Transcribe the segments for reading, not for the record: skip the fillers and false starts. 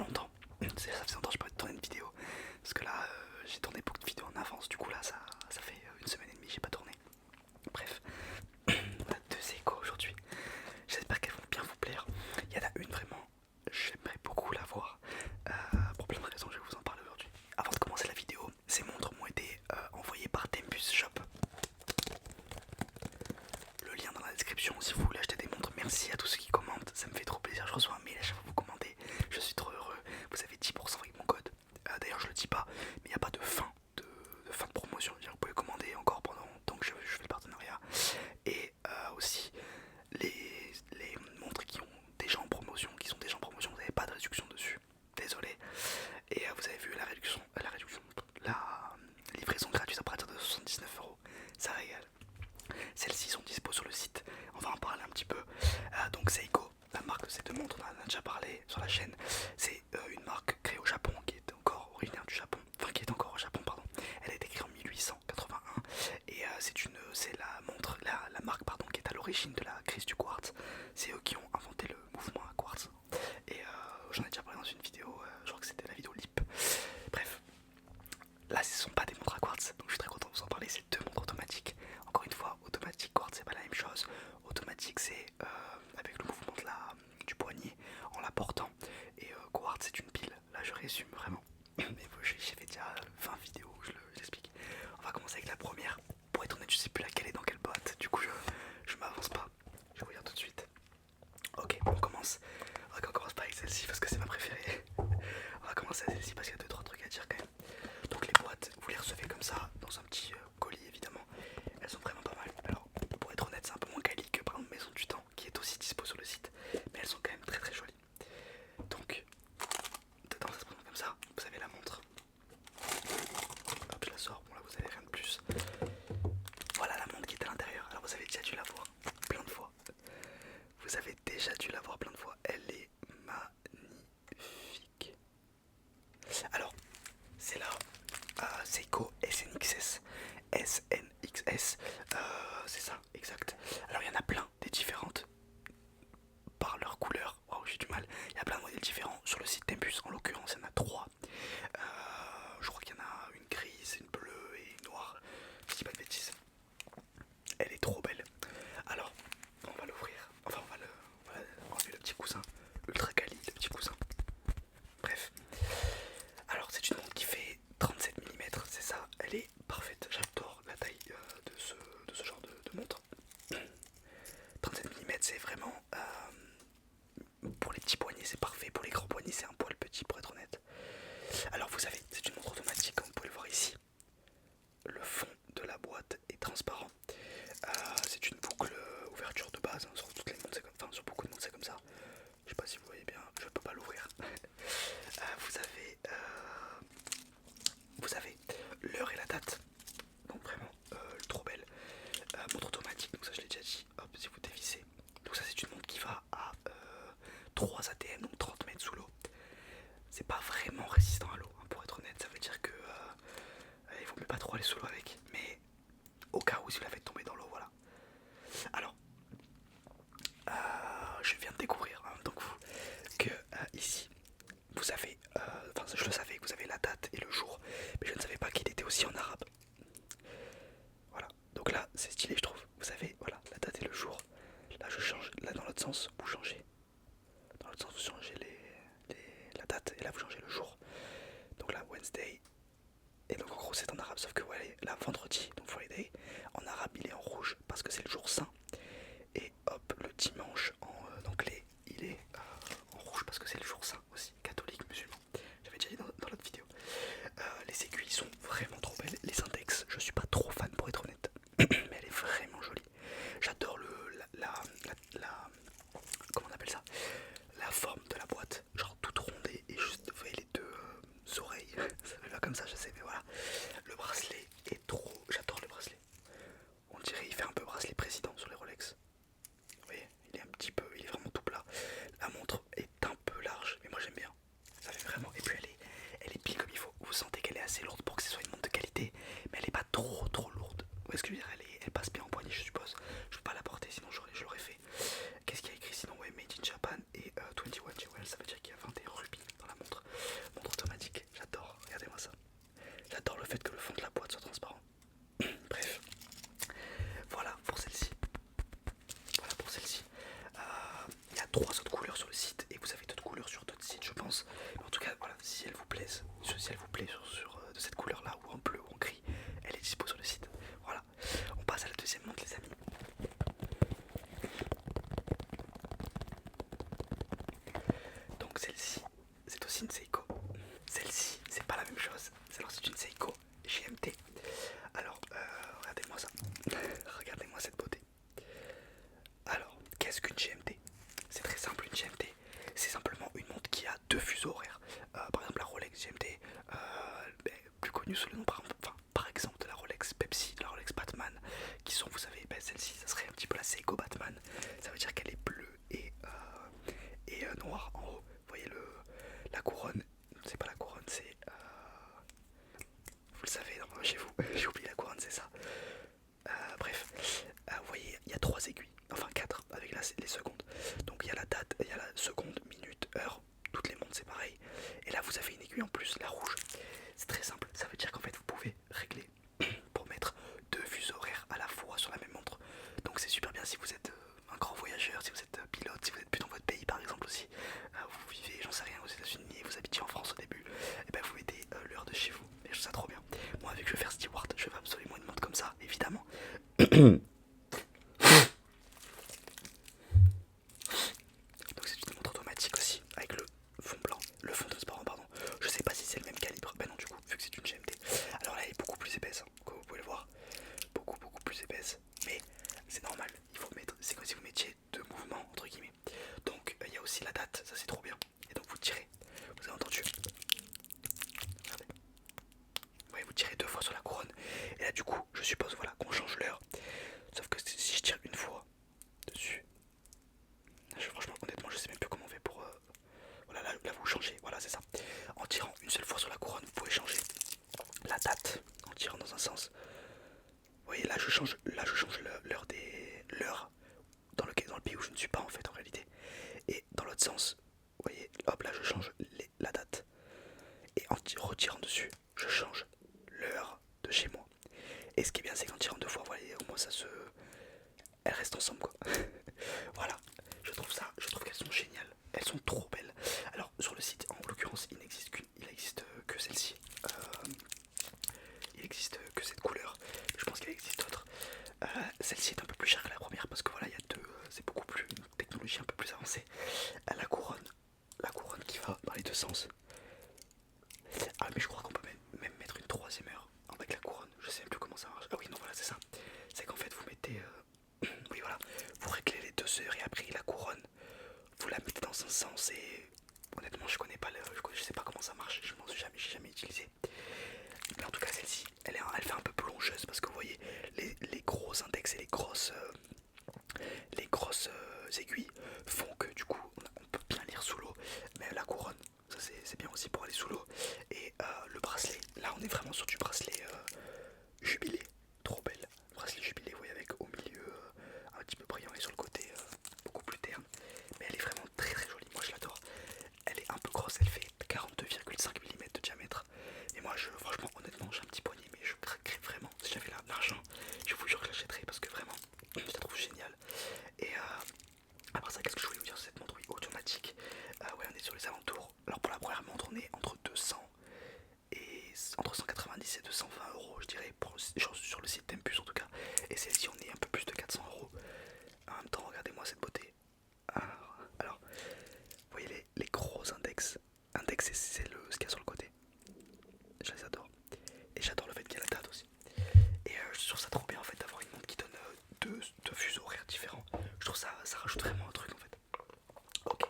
longtemps. Ça faisait longtemps que j'ai pas tourné une vidéo. Parce que là, j'ai tourné beaucoup de vidéos en avance. Du coup, là, ça fait une semaine et demie que j'ai pas tourné. Bref, on a deux échos aujourd'hui. J'espère qu'elles vont bien vous plaire. Il y en a une vraiment, j'aimerais beaucoup la voir. Pour plein de raisons, je vais vous en parler aujourd'hui. Avant de commencer la vidéo, ces montres m'ont été envoyées par Tempus Shop. Le lien dans la description si vous voulez acheter des montres. Merci à tous ceux qui commentent, ça me fait trop plaisir. Je reçois un mail à chaque fois que vous commandez. Je suis trop heureux. Vous avez 10% avec mon code. D'ailleurs, je le dis pas, mais il n'y a pas de fin de promotion. Vous pouvez commander encore pendant tant que je fais le partenariat. Et aussi, les montres qui ont déjà en promotion, vous n'avez pas de réduction dessus. Désolé. Et vous avez vu la réduction, la livraison gratuite à partir de 79€. Ça régale. Celles-ci sont dispo sur le site, on va en parler un petit peu. Donc Seiko, la marque de ces deux montres, on en a déjà parlé sur la chaîne. C'est une marque créée au Japon, qui est encore originaire du Japon, enfin qui est encore au Japon pardon. Elle a été créée en 1881 et c'est la montre, la marque pardon, qui est à l'origine de la crise du quartz. C'est eux qui ont inventé le mouvement à quartz. Et j'en ai déjà parlé dans une vidéo, je crois que c'était la vidéo LIP. Bref, là ce ne sont pas des montres à quartz, donc je suis très content de vous en parler. C'est deux montres automatiques. Encore une fois, automatique, quartz c'est pas la même chose. Automatique c'est avec le mouvement du poignet en la portant. Et quartz c'est une pile. Là je résume vraiment. Mais j'ai fait déjà 20 vidéos où je l'explique. On va commencer avec la première. Pour être honnête, je sais plus laquelle est dans quelle boîte. Du coup je m'avance pas. Je vais vous dire tout de suite. Ok, on commence. On commence pas avec celle-ci parce que c'est ma préférée. On va commencer avec celle-ci parce qu'il y a 2-3 trucs à dire quand même. Donc les boîtes, vous les recevez comme ça, dans un petit colis évidemment. Elles sont vraiment pas mal. Alors pour être honnête, c'est un peu moins quali que par exemple Maison du Temps, qui est aussi dispo sur le site. Mais elles sont quand même très très jolies. Donc, dedans ça se présente comme ça. Vous avez la montre. Hop, je la sors. Bon là vous avez rien de plus. Voilà la montre qui est à l'intérieur. Alors vous avez déjà dû la voir plein de fois. Vous avez déjà dû la voir plein de fois. Elle est magnifique. Alors, c'est la Seiko SNXS. SNXS, c'est ça, exact. Alors il y en a plein, des différentes par leur couleur. Waouh, j'ai du mal. Il y a plein de modèles différents sur le site Tempus. En l'occurrence, il y en a 3. Je crois qu'il y en a une grise, une bleue et une noire. Je dis pas de bêtises. Elle est trop belle. Alors, on va l'ouvrir. Enfin, on va enlever le petit coussin. Ultra quali, le petit coussin. Bref. Alors, c'est une montre qui fait 37 mm, c'est ça. Elle est parfaite. J'adore la taille de ce genre de montre. 37 mm, c'est vraiment. Pour les petits poignets, c'est parfait. Pour les grands poignets, c'est un poil petit, pour être honnête. Alors, vous savez, c'est une montre automatique, comme vous pouvez le voir ici. Le fond de la boîte est transparent. C'est une boucle ouverture de base, hein, sur toutes les montres, enfin sur beaucoup de montres c'est comme ça. Je sais pas si vous voyez bien, je peux pas l'ouvrir. Vous avez l'heure et la date, donc vraiment trop belle. Montre automatique, donc ça je l'ai déjà dit. Hop, si vous dévissez, donc ça c'est une montre qui va à 3 ATM, donc 30 mètres sous l'eau. C'est pas vraiment résistant à l'eau, hein, pour être honnête. Ça veut dire que il vaut mieux pas trop aller sous l'eau avec, mais au cas où si vous la faites tomber dans l'eau, voilà. Alors, je viens de découvrir, hein, donc vous, que ici, vous avez, enfin je le savais que vous avez la date et le jour, mais je ne savais pas qu'il était aussi en arabe. Voilà, donc là c'est stylé je trouve. Vous avez, voilà, la date et le jour. Là je change, là dans l'autre sens, vous changez. Dans l'autre sens, vous changez la date et là vous changez le jour. Donc là, Wednesday. Et donc en gros c'est en arabe, sauf que voilà, là vendredi, donc Friday, en arabe il est en rouge parce que c'est le jour saint. Et hop, le dimanche en anglais il est en rouge parce que c'est le jour saint aussi, catholique, musulman. J'avais déjà dit dans l'autre vidéo. Les aiguilles sont vraiment trop belles. Les index, je suis pas trop fan pour être honnête, mais elle est vraiment jolie. J'adore comment on appelle ça, la forme de la boîte, genre toute rondée et juste, vous voyez les deux oreilles, ça fait pas comme ça je sais, mais voilà. Le bracelet est trop, j'adore le bracelet. On dirait il fait un peu bracelet président sur les Rolex. Vous voyez, il est un petit peu, il est vraiment tout plat. La montre est un peu large, mais moi j'aime bien. Ça fait vraiment, et puis elle est pile comme il faut. Vous sentez qu'elle est assez lourde pour que ce soit une montre de qualité, mais elle est pas trop lourde. Vous voyez ce que je veux dire, elle passe bien en poignet je suppose. Je peux pas la porter sinon je l'aurais fait. Qu'est-ce qu'il y a écrit sinon? Ouais, Made in Japan et 21 jewels, ça veut dire qu'il y a 21 rubis dans la montre. cas, voilà, si elle vous plaît, si elle vous plaît de cette couleur là, ou en bleu ou en gris, elle est dispo sur le site. Voilà, on passe à la deuxième montre les amis. Donc celle-ci, c'est aussi une Seiko. Celle-ci, c'est pas la même chose. Alors c'est une Seiko GMT. Alors, regardez-moi ça. Regardez-moi cette beauté. Alors, qu'est-ce qu'une GMT? C'est très simple, une GMT, c'est simplement une montre qui a deux fuseaux horaires. Par exemple, la Rolex GMT, plus connue sous le nom par exemple de la Rolex Pepsi, de la Rolex Batman, qui sont, vous savez, celle-ci, ça serait un petit peu la Seiko Batman. Ça veut dire qu'elle est bleue et noire en haut. Vous voyez la couronne, c'est pas la couronne, c'est... vous le savez, non, chez vous, j'ai oublié la couronne, c'est ça. Bref, vous voyez, il y a 3 aiguilles, enfin 4 avec les secondes. Donc il y a la date, il y a la seconde, minute, heure, toutes les montres c'est pareil. Et là vous avez une aiguille en plus, la rouge. C'est très simple, ça veut dire qu'en fait vous pouvez régler pour mettre 2 fuseaux horaires à la fois sur la même montre. Donc c'est super bien si vous êtes un grand voyageur, si vous êtes pilote, si vous êtes plus dans votre pays par exemple aussi. Vous vivez, j'en sais rien, aux États-Unis et vous habitiez en France au début, et ben vous mettez l'heure de chez vous. Et je trouve ça trop bien. Moi, avec je vais faire steward, je veux absolument une montre comme ça, évidemment. Donc c'est une montre automatique aussi, avec le fond blanc, le fond transparent pardon. Je sais pas si c'est le même calibre, ben non du coup, vu que c'est une GMT. Alors là elle est beaucoup plus épaisse, hein, comme vous pouvez le voir. Beaucoup plus épaisse, mais c'est normal, il faut mettre, c'est comme si vous mettiez 2 mouvements entre guillemets. Donc il y a aussi la date, ça c'est trop bien. Et donc vous tirez, vous avez entendu. Regardez. Ouais, vous tirez 2 fois sur la couronne. Et là du coup, je suppose voilà qu'on change l'heure. Sauf que si je tire une fois dessus, franchement honnêtement je sais même plus comment on fait pour... voilà là vous changez, voilà c'est ça. En tirant une seule fois sur la couronne, vous pouvez changer la date en tirant dans un sens. Vous voyez là je change l'heure dans le pays où je ne suis pas en fait en réalité. Et dans l'autre sens, vous voyez, hop là je change la date. Et en retirant dessus, je change l'heure de chez moi. Et ce qui est bien c'est qu'en tirant 2 fois, vous voyez, au moins ça se... elles restent ensemble quoi. Voilà, je trouve qu'elles sont géniales, elles sont trop belles. Alors sur le site, en l'occurrence, il n'existe que celle-ci. Il existe que cette couleur. Je pense qu'il existe d'autres. Celle-ci est un peu plus chère que la première parce que voilà, il y a deux, c'est beaucoup plus une technologie un peu plus avancée. La couronne qui va dans les deux sens. Ah mais je crois qu'on peut même mettre une troisième heure avec la couronne. Je sais même plus comment ça marche. Ah oui non voilà c'est ça. C'est qu'en fait vous mettez, oui voilà, vous réglez les 2 heures et après la couronne, vous la mettez dans un sens et honnêtement je connais pas je sais pas comment ça marche. J'ai jamais utilisé. Mais en tout cas celle-ci, elle fait un peu plongeuse parce que vous voyez les gros index et les grosses aiguilles font que du coup on peut bien lire sous l'eau. Mais la couronne, ça c'est bien aussi pour aller sous l'eau. Et le bracelet, là on est vraiment sur du bracelet jubilé, trop belle. Bracelet jubilé, vous voyez avec au milieu un petit peu brillant et sur le côté beaucoup plus terne. Mais elle est vraiment très jolie, moi je l'adore. Elle est un peu grosse, elle fait 42,5 mm de diamètre. Et moi franchement honnêtement j'ai un petit poignet mais je craquerais vraiment. Si j'avais l'argent, je vous jure que je l'achèterais parce que vraiment je la trouve géniale. Et après ça qu'est-ce que je voulais vous dire sur cette montre automatique. Ouais on est sur les alentours. Alors pour la première montre on est entre 190 et 220 euros je dirais sur le site Tempus en tout cas. Et celle-ci on est un peu plus de 400 euros. En même temps regardez-moi cette beauté. Alors vous voyez les gros index. Index c'est ce qu'il y a sur le côté. Je les adore. Et j'adore le fait qu'il y a la date aussi. Et je trouve ça trop bien en fait d'avoir une montre qui donne deux fuseaux horaires différents. Je trouve ça rajoute vraiment un truc en fait. Ok,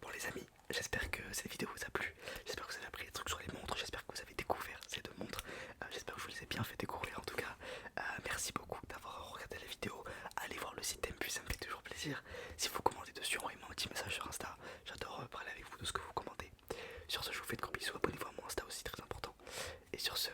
bon les amis, j'espère que cette vidéo vous a plu. J'espère que vous avez appris des trucs sur les montres. J'espère que vous avez découvert ces 2 montres. J'espère que je vous les ai bien fait découvrir en tout cas. Merci beaucoup d'avoir regardé la vidéo. Allez voir le site Tempus, ça me fait toujours plaisir. Si vous commandez dessus, envoyez-moi un petit message sur Insta. J'adore parler avec vous de ce que vous commandez. Sur ce, je vous fais de gros bisous. Abonnez-vous à mon Insta aussi, très important. Et sur ce,